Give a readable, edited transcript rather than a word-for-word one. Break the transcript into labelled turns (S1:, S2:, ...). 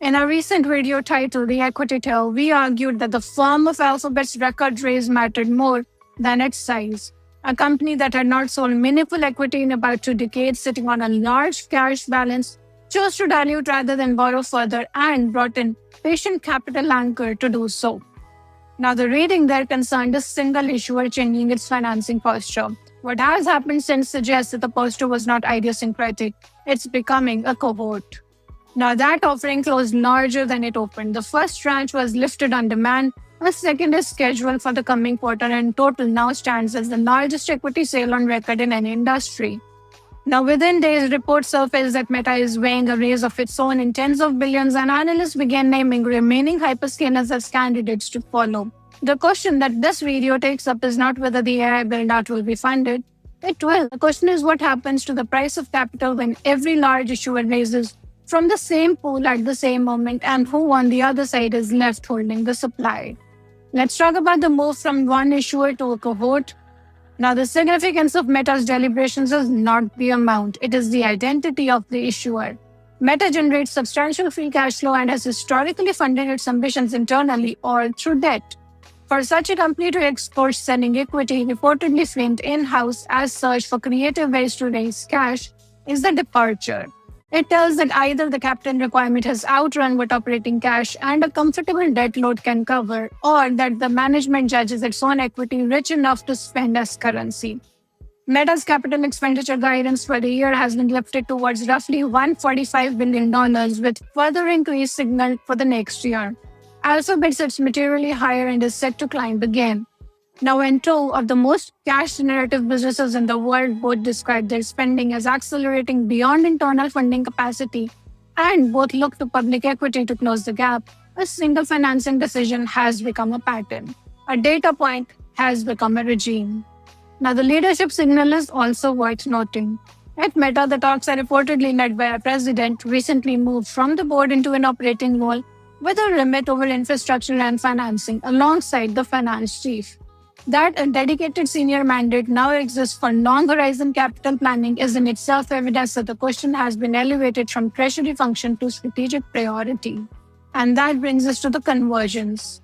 S1: In a recent video titled The Equity Tale, we argued that the firm of Alphabet's record raise mattered more than its size. A company that had not sold meaningful equity in about 2 decades, sitting on a large cash balance, chose to dilute rather than borrow further and brought in patient capital anchor to do so. Now, the reading there concerned a single issuer changing its financing posture. What has happened since suggests that the posture was not idiosyncratic. It's becoming a cohort. Now, that offering closed larger than it opened. The first tranche was lifted on demand. A second is scheduled for the coming quarter, and total now stands as the largest equity sale on record in any industry. Now, within days, reports surfaced that Meta is weighing a raise of its own in tens of billions, and analysts began naming remaining hyperscalers as candidates to follow. The question that this video takes up is not whether the AI build-out will be funded. It will. The question is what happens to the price of capital when every large issuer raises from the same pool at the same moment, and who on the other side is left holding the supply. Let's talk about the move from one issuer to a cohort. Now, the significance of Meta's deliberations is not the amount, it is the identity of the issuer. Meta generates substantial free cash flow and has historically funded its ambitions internally or through debt. For such a company to export selling equity, reportedly framed in-house as search for creative ways to raise cash, is a departure. It tells that either the capital requirement has outrun what operating cash and a comfortable debt load can cover, or that the management judges its own equity rich enough to spend as currency. Meta's capital expenditure guidance for the year has been lifted towards roughly $145 billion, with further increase signaled for the next year. Alphabet sits materially higher and is set to climb again. Now, when two of the most cash-generative businesses in the world both describe their spending as accelerating beyond internal funding capacity and both look to public equity to close the gap, a single financing decision has become a pattern. A data point has become a regime. Now, the leadership signal is also worth noting. At Meta, the talks are reportedly led by a president recently moved from the board into an operating role with a remit over infrastructure and financing alongside the finance chief. That a dedicated senior mandate now exists for long-horizon capital planning is in itself evidence that the question has been elevated from treasury function to strategic priority. And that brings us to the convergence.